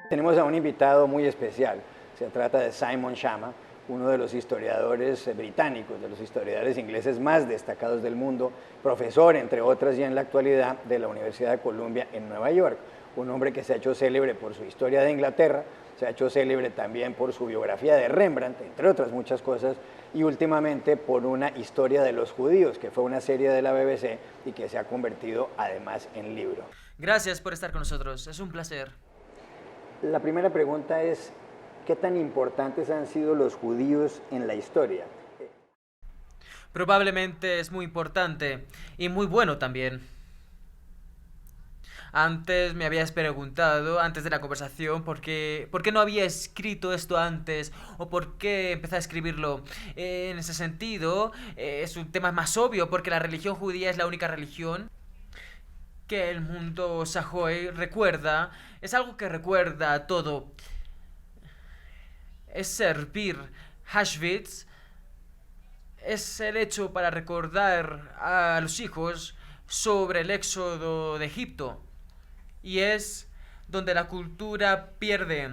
Tenemos a un invitado muy especial. Se trata de Simon Schama, uno de los historiadores británicos, de los historiadores ingleses más destacados del mundo, profesor, entre otras, ya en la actualidad, de la Universidad de Columbia en Nueva York. Un hombre que se ha hecho célebre por su historia de Inglaterra, se ha hecho célebre también por su biografía de Rembrandt, entre otras muchas cosas, y últimamente por una historia de los judíos, que fue una serie de la BBC y que se ha convertido además en libro. Gracias por estar con nosotros, es un placer. La primera pregunta es, ¿qué tan importantes han sido los judíos en la historia? Probablemente es muy importante y muy bueno también. Antes me habías preguntado, antes de la conversación, por qué no había escrito esto antes o por qué empecé a escribirlo. En ese sentido, es un tema más obvio porque la religión judía es la única religión que el mundo Sahoy recuerda. Es algo que recuerda todo. Es servir Auschwitz. Es el hecho para recordar a los hijos sobre el éxodo de Egipto. Y es donde la cultura pierde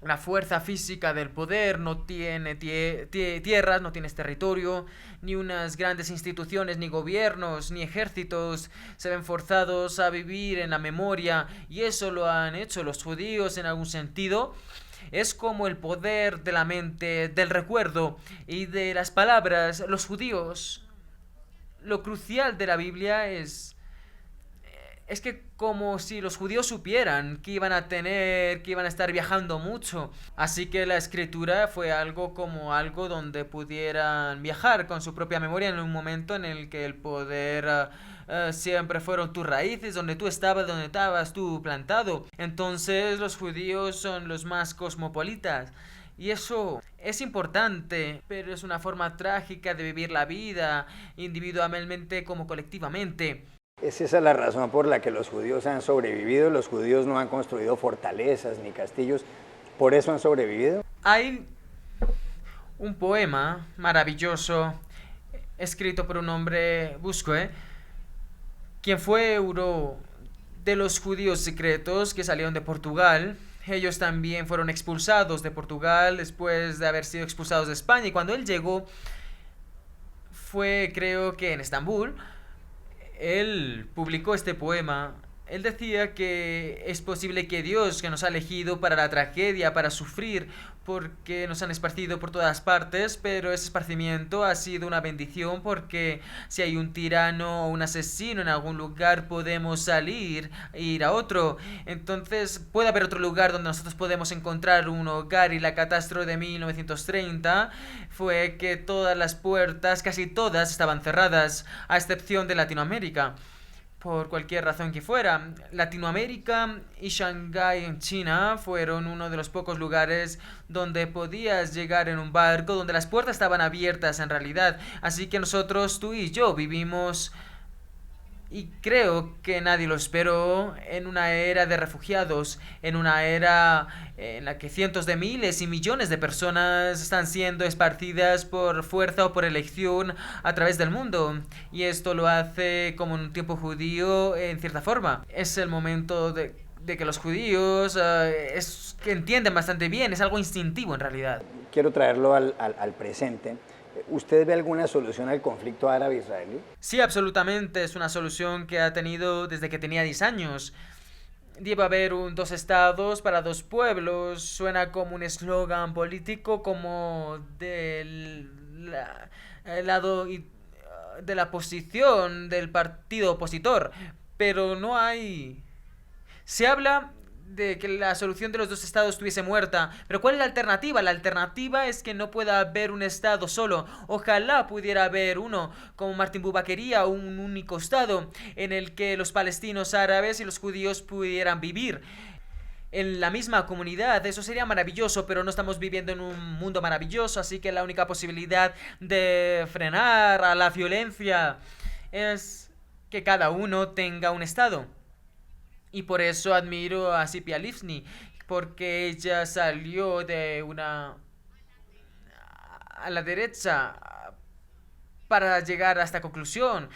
la fuerza física del poder, no tiene tierras, no tienes territorio, ni unas grandes instituciones, ni gobiernos, ni ejércitos se ven forzados a vivir en la memoria, y eso lo han hecho los judíos en algún sentido. Es como el poder de la mente, del recuerdo y de las palabras. Los judíos, lo crucial de la Biblia es que como si los judíos supieran que iban a estar viajando mucho. Así que la escritura fue algo como algo donde pudieran viajar con su propia memoria en un momento en el que el poder siempre fueron tus raíces, donde estabas tú plantado. Entonces los judíos son los más cosmopolitas. Y eso es importante, pero es una forma trágica de vivir la vida, individualmente como colectivamente. ¿Es esa la razón por la que los judíos han sobrevivido? Los judíos no han construido fortalezas ni castillos, ¿por eso han sobrevivido? Hay un poema maravilloso escrito por un hombre, Busque, quien fue uno de los judíos secretos que salieron de Portugal. Ellos también fueron expulsados de Portugal después de haber sido expulsados de España. Y cuando él llegó, fue creo que en Estambul, él publicó este poema. Él decía que es posible que Dios, que nos ha elegido para la tragedia, para sufrir, porque nos han esparcido por todas partes, pero ese esparcimiento ha sido una bendición porque si hay un tirano o un asesino en algún lugar podemos salir e ir a otro. Entonces puede haber otro lugar donde nosotros podemos encontrar un hogar, y la catástrofe de 1930 fue que todas las puertas, casi todas, estaban cerradas, a excepción de Latinoamérica. Por cualquier razón que fuera, Latinoamérica y Shanghái en China fueron uno de los pocos lugares donde podías llegar en un barco, donde las puertas estaban abiertas en realidad. Así que nosotros, tú y yo, vivimos, y creo que nadie lo esperó, en una era de refugiados, en una era en la que cientos de miles y millones de personas están siendo esparcidas por fuerza o por elección a través del mundo. Y esto lo hace como en un tiempo judío, en cierta forma. Es el momento de que los judíos es que entienden bastante bien, es algo instintivo en realidad. Quiero traerlo al presente. ¿Usted ve alguna solución al conflicto árabe-israelí? Sí, absolutamente, es una solución que ha tenido desde que tenía 10 años. Debe haber dos estados para dos pueblos. Suena como un eslogan político, como del lado de la posición del partido opositor. Pero no hay... Se habla de que la solución de los dos estados estuviese muerta. Pero ¿cuál es la alternativa? La alternativa es que no pueda haber un estado solo. Ojalá pudiera haber uno, como Martin Buber quería, un único estado en el que los palestinos árabes y los judíos pudieran vivir en la misma comunidad. Eso sería maravilloso, pero no estamos viviendo en un mundo maravilloso, así que la única posibilidad de frenar a la violencia es que cada uno tenga un estado. Y por eso admiro a Sipia Livni, porque ella salió de una... a la derecha para llegar a esta conclusión.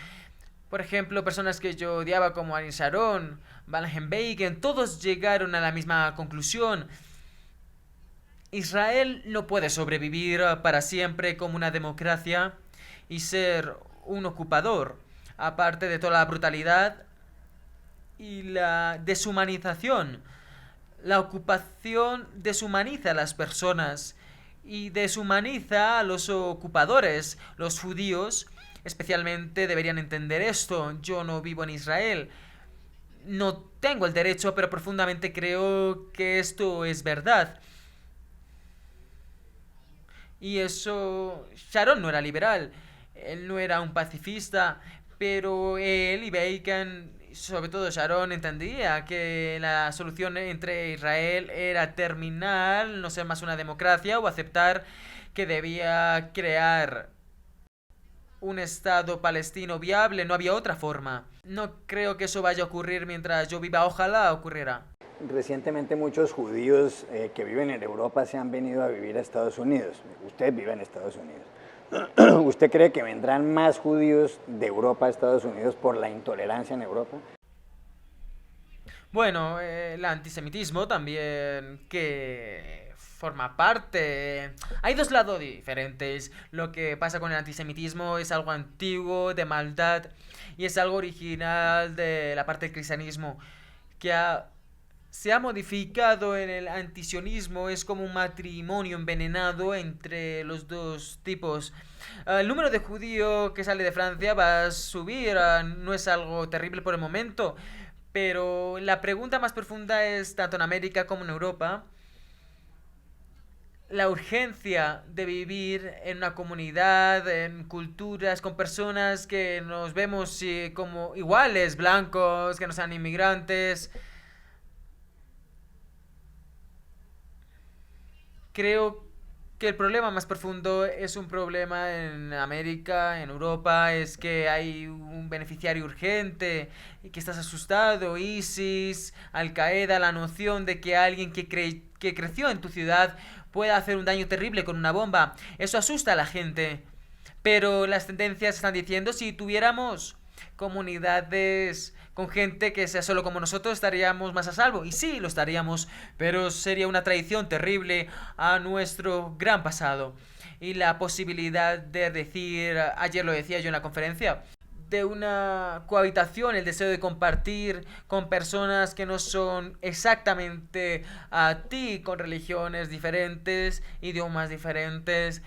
Por ejemplo, personas que yo odiaba como Ariel Sharon, Van Bacon, todos llegaron a la misma conclusión. Israel no puede sobrevivir para siempre como una democracia y ser un ocupador, aparte de toda la brutalidad y la deshumanización. La ocupación deshumaniza a las personas y deshumaniza a los ocupadores. Los judíos especialmente deberían entender esto. Yo no vivo en Israel. No tengo el derecho, pero profundamente creo que esto es verdad. Y eso, Sharon no era liberal, él no era un pacifista, pero él y Bacon, sobre todo Sharon, entendía que la solución entre Israel era terminar, no ser más una democracia o aceptar que debía crear un Estado palestino viable, no había otra forma. No creo que eso vaya a ocurrir mientras yo viva, ojalá ocurriera. Recientemente muchos judíos que viven en Europa se han venido a vivir a Estados Unidos. Usted vive en Estados Unidos. ¿Usted cree que vendrán más judíos de Europa a Estados Unidos por la intolerancia en Europa? Bueno, el antisemitismo también que forma parte. Hay dos lados diferentes. Lo que pasa con el antisemitismo es algo antiguo, de maldad, y es algo original de la parte del cristianismo, que se ha modificado en el antisionismo. Es como un matrimonio envenenado entre los dos tipos. El número de judíos que sale de Francia va a subir, no es algo terrible por el momento, pero la pregunta más profunda es, tanto en América como en Europa, la urgencia de vivir en una comunidad, en culturas, con personas que nos vemos como iguales, blancos, que no sean inmigrantes. Creo que el problema más profundo es un problema en América, en Europa, es que hay un beneficiario urgente y que estás asustado. ISIS, Al Qaeda, la noción de que alguien que creció en tu ciudad pueda hacer un daño terrible con una bomba. Eso asusta a la gente. Pero las tendencias están diciendo, si tuviéramos comunidades con gente que sea solo como nosotros, estaríamos más a salvo. Y sí, lo estaríamos, pero sería una traición terrible a nuestro gran pasado. Y la posibilidad de decir, ayer lo decía yo en la conferencia, de una cohabitación, el deseo de compartir con personas que no son exactamente a ti, con religiones diferentes, idiomas diferentes,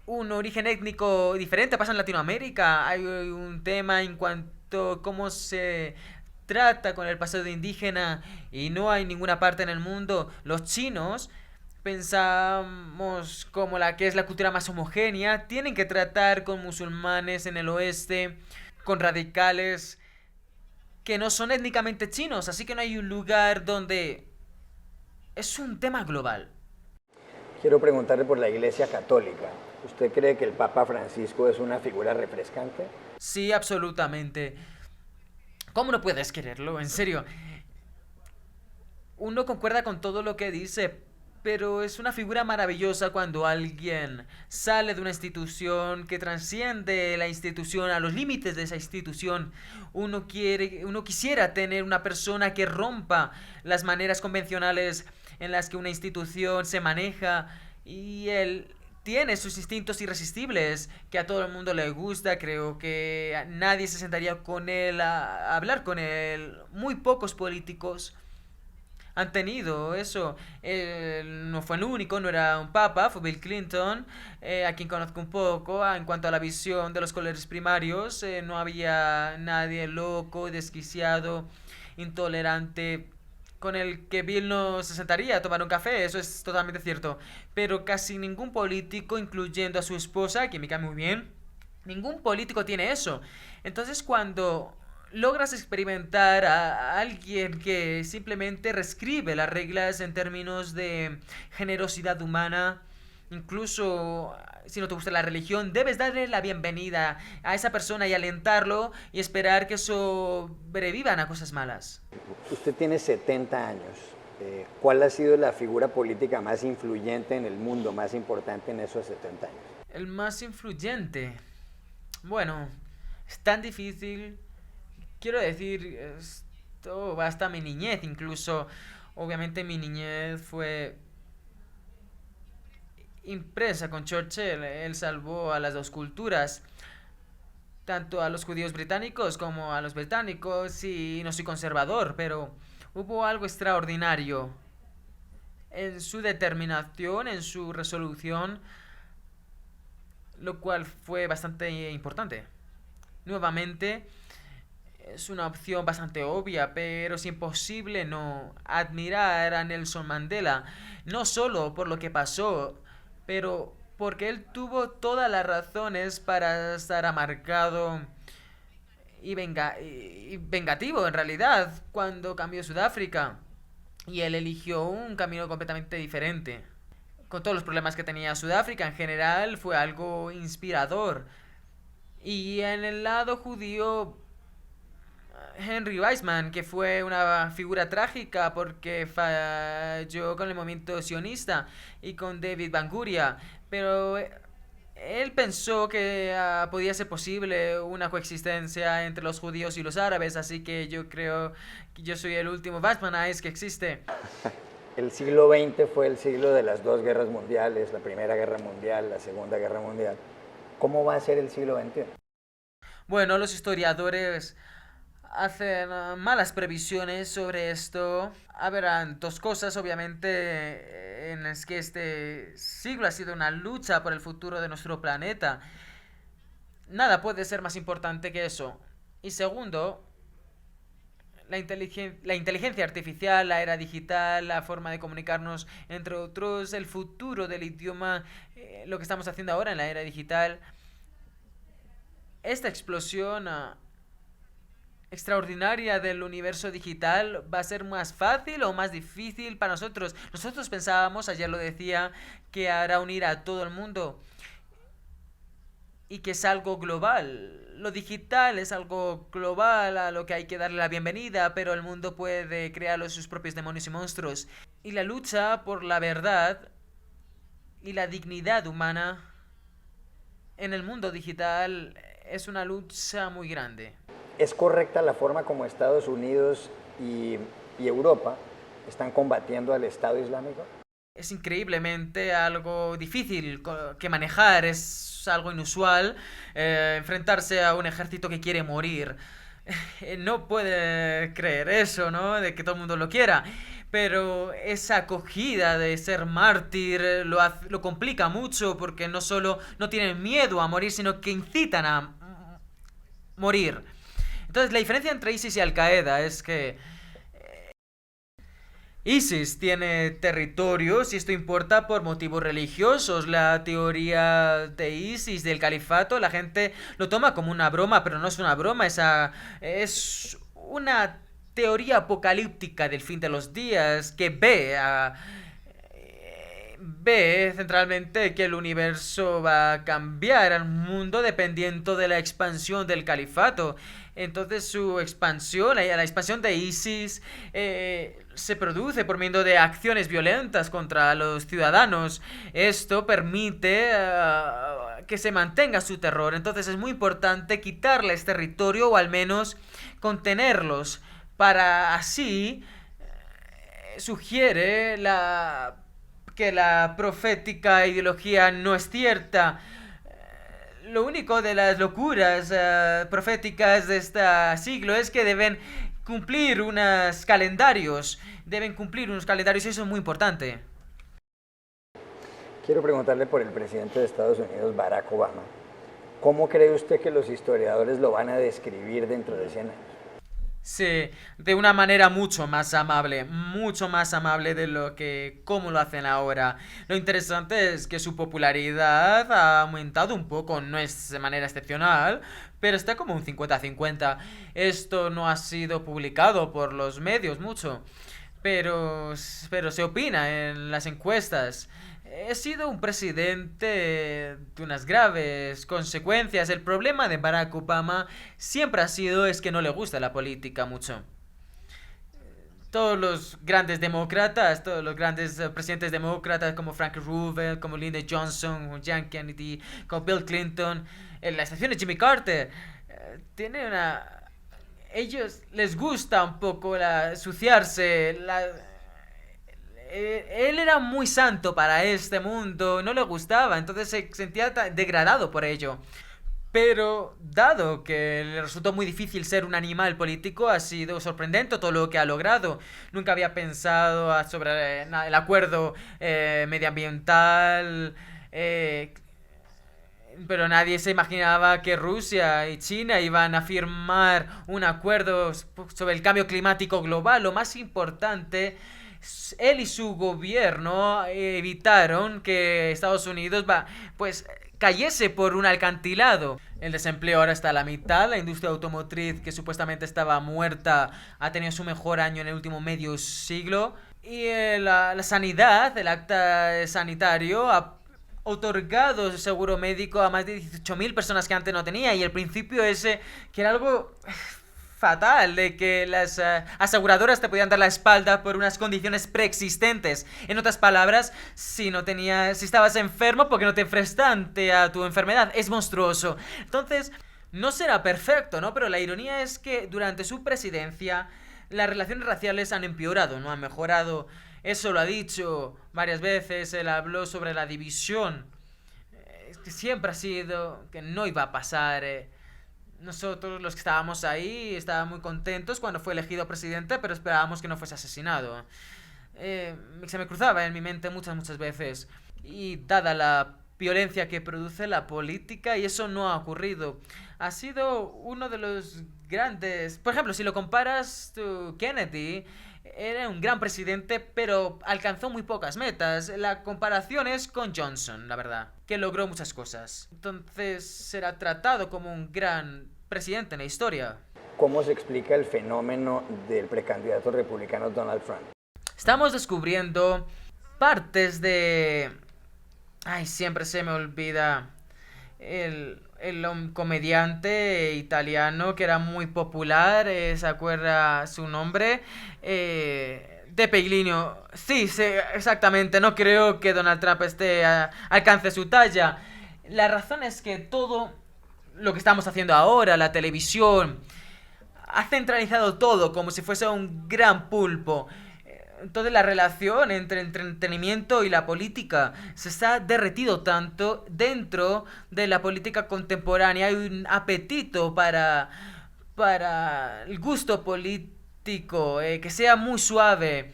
un origen étnico diferente. Pasa en Latinoamérica. Hay un tema en cuanto a cómo se trata con el pasado indígena y no hay ninguna parte en el mundo. Los chinos pensamos como la que es la cultura más homogénea, tienen que tratar con musulmanes en el oeste, con radicales que no son étnicamente chinos, así que no hay un lugar donde es un tema global. Quiero preguntarle por la Iglesia Católica. ¿Usted cree que el Papa Francisco es una figura refrescante? Sí, absolutamente. ¿Cómo no puedes quererlo? En serio. Uno concuerda con todo lo que dice, pero es una figura maravillosa cuando alguien sale de una institución que transciende la institución, a los límites de esa institución. Uno quisiera tener una persona que rompa las maneras convencionales en las que una institución se maneja, y él tiene sus instintos irresistibles que a todo el mundo le gusta. Creo que nadie se sentaría con él a hablar con él. Muy pocos políticos han tenido eso. Él no fue el único, no era un papa, fue Bill Clinton, a quien conozco un poco. En cuanto a la visión de los colores primarios, no había nadie loco, desquiciado, intolerante con el que Bill no se sentaría a tomar un café. Eso es totalmente cierto. Pero casi ningún político, incluyendo a su esposa, que me cae muy bien, ningún político tiene eso. Entonces, cuando logras experimentar a alguien que simplemente reescribe las reglas en términos de generosidad humana, incluso si no te gusta la religión, debes darle la bienvenida a esa persona y alentarlo y esperar que sobrevivan a cosas malas. Usted tiene 70 años. ¿Cuál ha sido la figura política más influyente en el mundo, más importante en esos 70 años? El más influyente. Bueno, Es tan difícil. Quiero decir, esto va hasta mi niñez incluso. Obviamente mi niñez fue impresa con Churchill. Él salvó a las dos culturas, tanto a los judíos británicos como a los británicos, y no soy conservador, pero hubo algo extraordinario en su determinación, en su resolución, lo cual fue bastante importante. Nuevamente, es una opción bastante obvia, pero es imposible no admirar a Nelson Mandela, no solo por lo que pasó, pero porque él tuvo todas las razones para estar amargado y vengativo en realidad cuando cambió Sudáfrica. Y él eligió un camino completamente diferente. Con todos los problemas que tenía Sudáfrica en general, fue algo inspirador. Y en el lado judío, Henry Weizmann, que fue una figura trágica porque falló con el movimiento sionista y con David Ben Gurion, pero él pensó que podía ser posible una coexistencia entre los judíos y los árabes, así que yo creo que yo soy el último Weizmannize que existe. El siglo XX fue el siglo de las dos guerras mundiales, la Primera Guerra Mundial, la Segunda Guerra Mundial. ¿Cómo va a ser el siglo XXI? Bueno, los historiadores hacen malas previsiones sobre esto. Habrán dos cosas, obviamente, en las que este siglo ha sido una lucha por el futuro de nuestro planeta. Nada puede ser más importante que eso. Y segundo, la inteligencia artificial, la era digital, la forma de comunicarnos, entre otros, el futuro del idioma, lo que estamos haciendo ahora en la era digital. Esta explosión extraordinaria del universo digital va a ser más fácil o más difícil para nosotros. Nosotros pensábamos, ayer lo decía, que hará unir a todo el mundo y que es algo global. Lo digital es algo global a lo que hay que darle la bienvenida, pero el mundo puede crear sus propios demonios y monstruos. Y la lucha por la verdad y la dignidad humana en el mundo digital es una lucha muy grande. ¿Es correcta la forma como Estados Unidos y Europa están combatiendo al Estado Islámico? Es increíblemente algo difícil que manejar, es algo inusual enfrentarse a un ejército que quiere morir. No puede creer eso, ¿no? De que todo el mundo lo quiera. Pero esa acogida de ser mártir lo complica mucho porque no solo no tienen miedo a morir, sino que incitan a morir. Entonces la diferencia entre ISIS y Al-Qaeda es que ISIS tiene territorios y esto importa por motivos religiosos. La teoría de ISIS, del califato, la gente lo toma como una broma, pero no es una broma, es una teoría apocalíptica del fin de los días que ve centralmente que el universo va a cambiar al mundo dependiendo de la expansión del califato. Entonces su expansión, la expansión de ISIS se produce por medio de acciones violentas contra los ciudadanos. Esto permite que se mantenga su terror. Entonces es muy importante quitarles territorio o al menos contenerlos. Para así sugiere que la profética ideología no es cierta. Lo único de las locuras proféticas de este siglo es que deben cumplir unos calendarios. Deben cumplir unos calendarios y eso es muy importante. Quiero preguntarle por el presidente de Estados Unidos, Barack Obama. ¿Cómo cree usted que los historiadores lo van a describir dentro de 100 años? Sí, de una manera mucho más amable de lo que cómo lo hacen ahora. Lo interesante es que su popularidad ha aumentado un poco, no es de manera excepcional, pero está como un 50-50. Esto no ha sido publicado por los medios mucho, pero se opina en las encuestas. He sido un presidente de unas graves consecuencias. El problema de Barack Obama siempre ha sido es que no le gusta la política mucho. Todos los grandes demócratas, todos los grandes presidentes demócratas como Franklin Roosevelt, como Lyndon Johnson, como John Kennedy, como Bill Clinton, en la excepción de Jimmy Carter, tiene una... Ellos les gusta un poco suciarse. Él era muy santo para este mundo, no le gustaba, entonces se sentía degradado por ello. Pero, dado que le resultó muy difícil ser un animal político, ha sido sorprendente todo lo que ha logrado. Nunca había pensado sobre el acuerdo medioambiental, pero nadie se imaginaba que Rusia y China iban a firmar un acuerdo sobre el cambio climático global. Lo más importante, él y su gobierno evitaron que Estados Unidos cayese por un acantilado. El desempleo ahora está a la mitad. La industria automotriz, que supuestamente estaba muerta, ha tenido su mejor año en el último medio siglo. Y la sanidad, el acta sanitario, ha otorgado seguro médico a más de 18.000 personas que antes no tenía. Y el principio ese, que era algo fatal, de que las aseguradoras te podían dar la espalda por unas condiciones preexistentes. En otras palabras, si estabas enfermo, porque no te enfrentaste a tu enfermedad. Es monstruoso. Entonces, no será perfecto, ¿no? Pero la ironía es que durante su presidencia las relaciones raciales han empeorado, no han mejorado. Eso lo ha dicho varias veces. Él habló sobre la división, que siempre ha sido, que no iba a pasar. Nosotros, los que estábamos ahí, estábamos muy contentos cuando fue elegido presidente, pero esperábamos que no fuese asesinado. Se me cruzaba en mi mente muchas veces. Y dada la violencia que produce la política, y eso no ha ocurrido. Ha sido uno de los grandes... Por ejemplo, si lo comparas, Kennedy era un gran presidente, pero alcanzó muy pocas metas. La comparación es con Johnson, la verdad, que logró muchas cosas. Entonces será tratado como un gran presidente en la historia. ¿Cómo se explica el fenómeno del precandidato republicano Donald Trump? Estamos descubriendo partes de... Ay, siempre se me olvida. El comediante italiano que era muy popular, ¿se acuerda su nombre? De Peiglino. Sí, exactamente. No creo que Donald Trump alcance su talla. La razón es que todo lo que estamos haciendo ahora, la televisión, ha centralizado todo como si fuese un gran pulpo. Entonces la relación entre entretenimiento y la política se está derretido tanto. Dentro de la política contemporánea hay un apetito para el gusto político, que sea muy suave.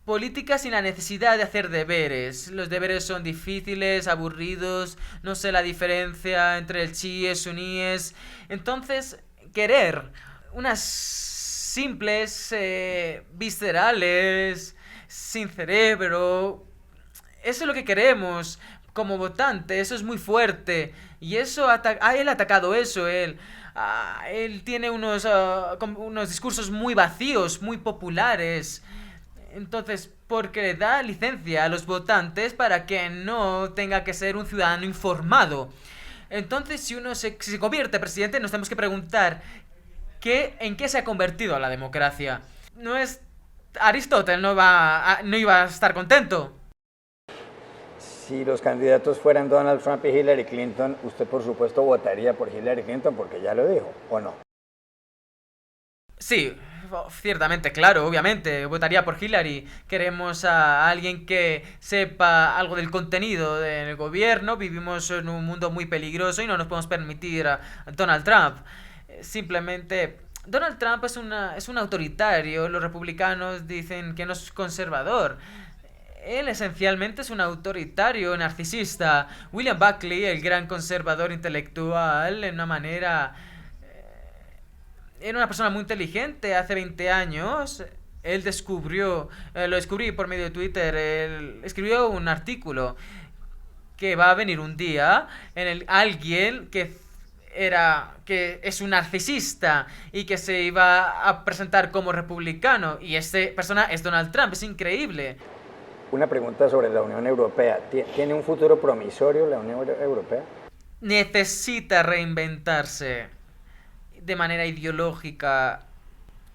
Política sin la necesidad de hacer deberes. Los deberes son difíciles, aburridos, no sé la diferencia entre el chiíes, suníes. Entonces, querer unas simples, viscerales, sin cerebro. Eso es lo que queremos como votante, eso es muy fuerte. Y eso él ha atacado eso, él tiene unos discursos muy vacíos, muy populares. Entonces, porque le da licencia a los votantes para que no tenga que ser un ciudadano informado. Entonces, si uno se convierte en presidente, nos tenemos que preguntar ¿en qué se ha convertido la democracia? No es... Aristóteles no iba a estar contento. Si los candidatos fueran Donald Trump y Hillary Clinton, usted por supuesto votaría por Hillary Clinton porque ya lo dijo, ¿o no? Sí, ciertamente, claro, obviamente, votaría por Hillary. Queremos a alguien que sepa algo del contenido del gobierno. Vivimos en un mundo muy peligroso y no nos podemos permitir a Donald Trump. Simplemente, Donald Trump es un autoritario. Los republicanos dicen que no es conservador. Él esencialmente es un autoritario narcisista. William Buckley, el gran conservador intelectual, en una manera... Era una persona muy inteligente. Hace 20 años, él lo descubrí por medio de Twitter, él escribió un artículo que va a venir un día en el alguien que es un narcisista y que se iba a presentar como republicano, y esta persona es Donald Trump. Es increíble. Una pregunta sobre la Unión Europea. ¿Tiene un futuro promisorio la Unión Europea? Necesita reinventarse de manera ideológica.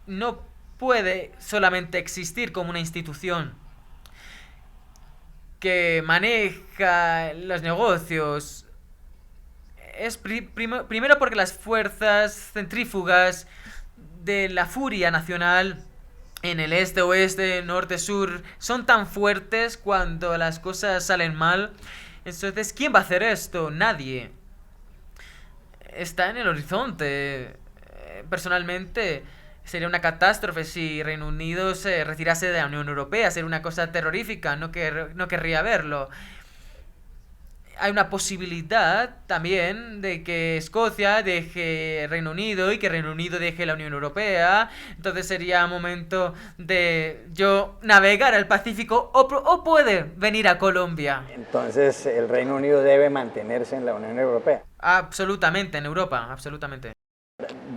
No puede solamente existir como una institución que maneja los negocios. es primero porque las fuerzas centrífugas de la furia nacional en el este, oeste, norte, sur son tan fuertes cuando las cosas salen mal. Entonces, ¿quién va a hacer esto? Nadie. Está en el horizonte. Personalmente, sería una catástrofe si Reino Unido se retirase de la Unión Europea. Sería una cosa terrorífica. No querría verlo. Hay una posibilidad también de que Escocia deje Reino Unido y que Reino Unido deje la Unión Europea. Entonces sería momento de yo navegar al Pacífico o puede venir a Colombia. Entonces el Reino Unido debe mantenerse en la Unión Europea. Absolutamente, en Europa, absolutamente.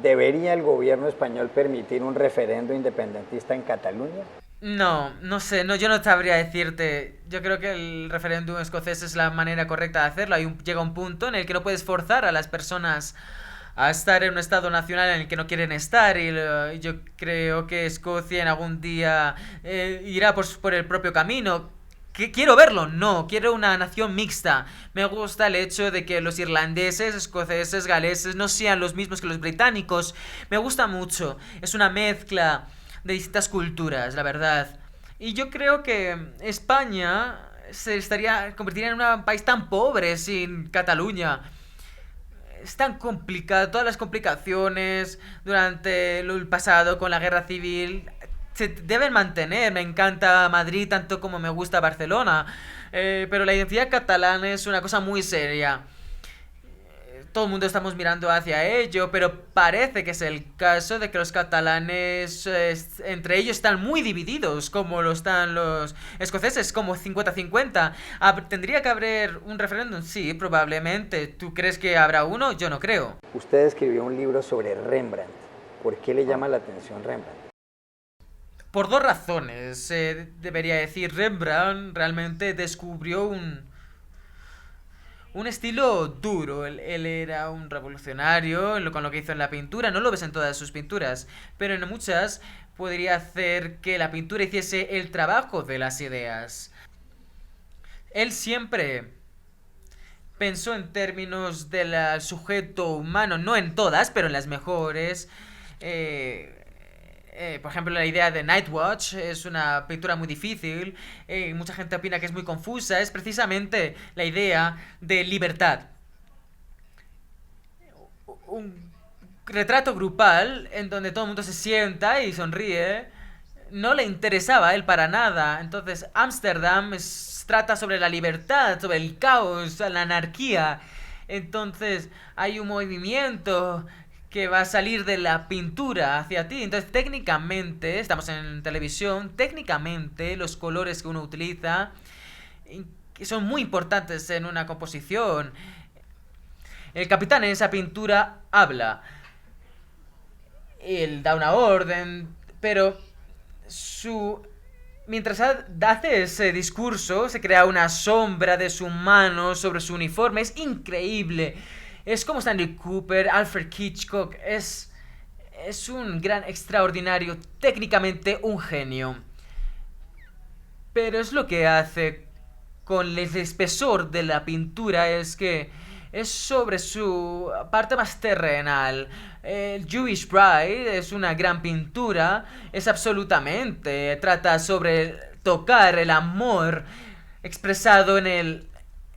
¿Debería el gobierno español permitir un referendo independentista en Cataluña? No sé, yo no sabría decirte. Yo creo que el referéndum escocés es la manera correcta de hacerlo. Llega un punto en el que no puedes forzar a las personas a estar en un estado nacional en el que no quieren estar. Y yo creo que Escocia en algún día irá por el propio camino. ¿Quiero verlo? No, quiero una nación mixta. Me gusta el hecho de que los irlandeses, escoceses, galeses no sean los mismos que los británicos. Me gusta mucho. Es una mezcla de distintas culturas, la verdad. Y yo creo que España convertiría en un país tan pobre sin Cataluña. Es tan complicado, todas las complicaciones durante el pasado con la guerra civil se deben mantener. Me encanta Madrid tanto como me gusta Barcelona, pero la identidad catalana es una cosa muy seria. Todo el mundo estamos mirando hacia ello, pero parece que es el caso de que los catalanes entre ellos están muy divididos, como lo están los escoceses, como 50-50. ¿Tendría que haber un referéndum? Sí, probablemente. ¿Tú crees que habrá uno? Yo no creo. Usted escribió un libro sobre Rembrandt. ¿Por qué le llama la atención Rembrandt? Por dos razones. Debería decir, Rembrandt realmente descubrió un estilo duro. Él era un revolucionario con lo que hizo en la pintura. No lo ves en todas sus pinturas, pero en muchas podría hacer que la pintura hiciese el trabajo de las ideas. Él siempre pensó en términos del sujeto humano, no en todas, pero en las mejores. Por ejemplo, la idea de Nightwatch es una pintura muy difícil, mucha gente opina que es muy confusa, es precisamente la idea de libertad. Un retrato grupal en donde todo el mundo se sienta y sonríe, no le interesaba a él para nada. Entonces, Ámsterdam trata sobre la libertad, sobre el caos, la anarquía. Entonces, hay un movimiento que va a salir de la pintura hacia ti. Entonces, técnicamente, estamos en televisión, técnicamente los colores que uno utiliza son muy importantes en una composición. El capitán en esa pintura habla. Él da una orden, pero mientras hace ese discurso, se crea una sombra de su mano sobre su uniforme. Es increíble. Es como Stanley Cooper, Alfred Hitchcock. Es un gran extraordinario, técnicamente un genio. Pero es lo que hace con el espesor de la pintura, es que es sobre su parte más terrenal. El Jewish Bride es una gran pintura, es absolutamente, trata sobre tocar el amor expresado en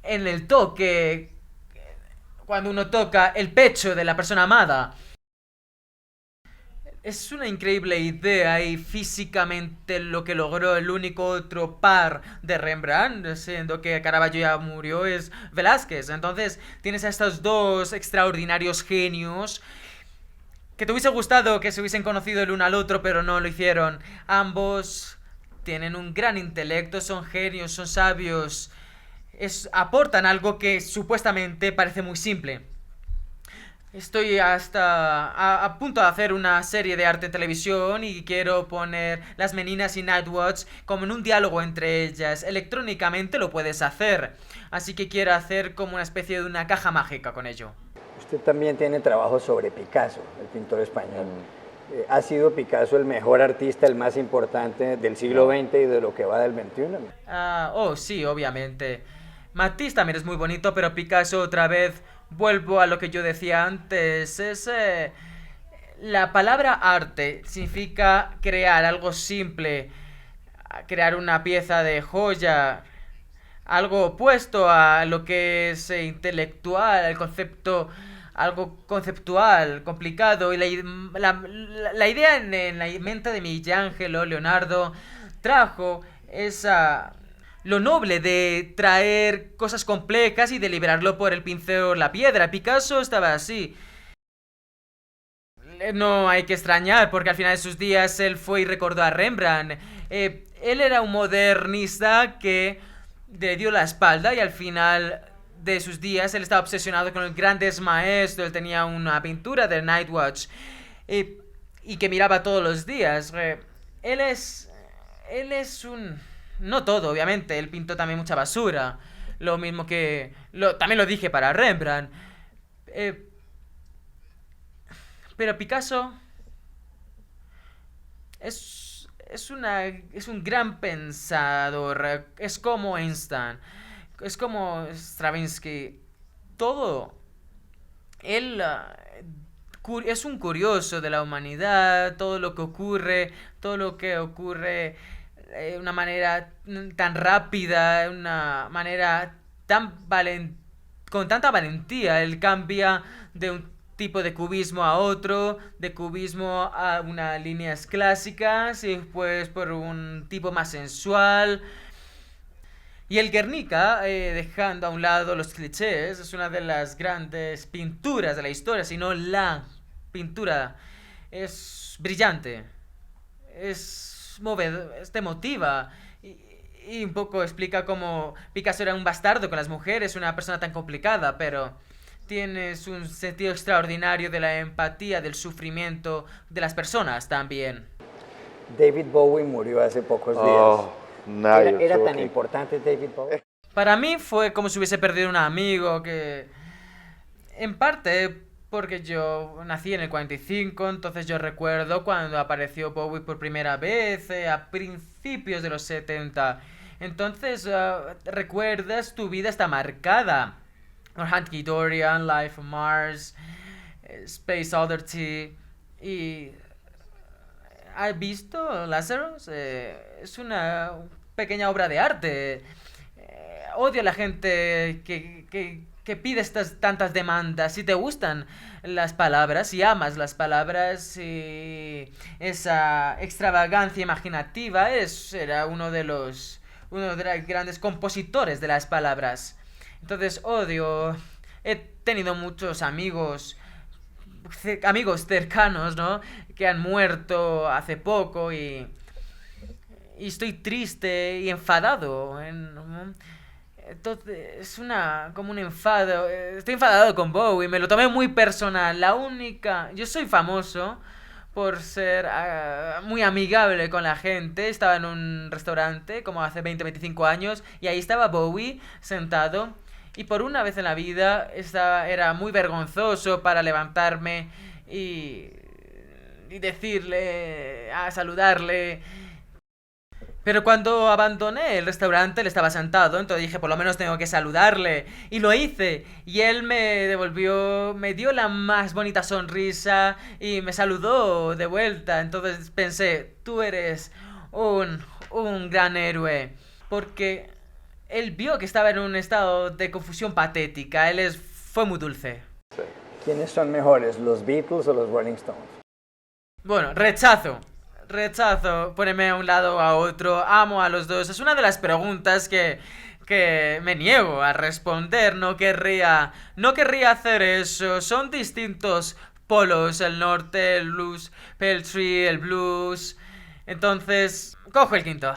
el toque, cuando uno toca el pecho de la persona amada. Es una increíble idea y físicamente lo que logró el único otro par de Rembrandt, siendo que Caravaggio ya murió, es Velázquez. Entonces tienes a estos dos extraordinarios genios que te hubiese gustado que se hubiesen conocido el uno al otro, pero no lo hicieron. Ambos tienen un gran intelecto, son genios, son sabios, aportan algo que supuestamente parece muy simple. Estoy a punto de hacer una serie de arte en televisión y quiero poner Las Meninas y Nightwatch como en un diálogo entre ellas. Electrónicamente lo puedes hacer, así que quiero hacer como una especie de una caja mágica con ello. Usted también tiene trabajo sobre Picasso, el pintor español. ¿Ha sido Picasso el mejor artista, el más importante del siglo XX y de lo que va del XXI? Sí, obviamente. Matisse también es muy bonito, pero Picasso otra vez vuelvo a lo que yo decía antes, la palabra arte significa crear algo simple, crear una pieza de joya, algo opuesto a lo que es intelectual, el concepto, algo conceptual, complicado. Y la idea en la mente de Michelangelo, Leonardo, trajo esa lo noble de traer cosas complejas y de liberarlo por el pincel o la piedra. Picasso estaba así. No hay que extrañar, porque al final de sus días él fue y recordó a Rembrandt. Él era un modernista que le dio la espalda y al final de sus días él estaba obsesionado con los grandes maestros. Él tenía una pintura de Nightwatch y que miraba todos los días. Él es... Él es un... No todo, obviamente. Él pintó también mucha basura. Lo mismo que... también lo dije para Rembrandt. Pero Picasso es un gran pensador. Es como Einstein. Es como Stravinsky. Todo. Él es un curioso de la humanidad. Todo lo que ocurre. Todo lo que ocurre de una manera tan rápida. Una manera con tanta valentía. Él cambia de un tipo de cubismo a otro, de cubismo a unas líneas clásicas y después por un tipo más sensual. Y el Guernica, dejando a un lado los clichés, es una de las grandes pinturas de la historia, si no la pintura. Es brillante, te motiva. Y un poco explica cómo Picasso era un bastardo con las mujeres, una persona tan complicada, pero tienes un sentido extraordinario de la empatía, del sufrimiento de las personas también. David Bowie murió hace pocos días. ¿Era tan importante David Bowie? Para mí fue como si hubiese perdido un amigo que... En parte porque yo nací en el 45, entonces yo recuerdo cuando apareció Bowie por primera vez, a principios de los 70. Entonces, recuerdas, tu vida está marcada. Hunky Dorian, Life on Mars, Space Oddity y... ¿Has visto Lazarus? Es una pequeña obra de arte. Odio a la gente que pide estas tantas demandas. Si te gustan las palabras, si amas las palabras y esa extravagancia imaginativa, era uno de los grandes compositores de las palabras. Entonces odio. He tenido muchos amigos cercanos, ¿no? Que han muerto hace poco y estoy triste y enfadado. Entonces es como un enfado. Estoy enfadado con Bowie, me lo tomé muy personal. Yo soy famoso por ser muy amigable con la gente. Estaba en un restaurante como hace 20-25 años y ahí estaba Bowie sentado. Y por una vez en la vida era muy vergonzoso para levantarme y decirle, saludarle. Pero cuando abandoné el restaurante, él estaba sentado, entonces dije, por lo menos tengo que saludarle. Y lo hice. Y él me dio la más bonita sonrisa y me saludó de vuelta. Entonces pensé, tú eres un gran héroe. Porque él vio que estaba en un estado de confusión patética. Fue muy dulce. ¿Quiénes son mejores, los Beatles o los Rolling Stones? Bueno, rechazo, ponerme a un lado o a otro, amo a los dos. Es una de las preguntas que me niego a responder. No querría hacer eso. Son distintos polos, el norte, el blues, Peltry, el blues. Entonces, cojo el quinto.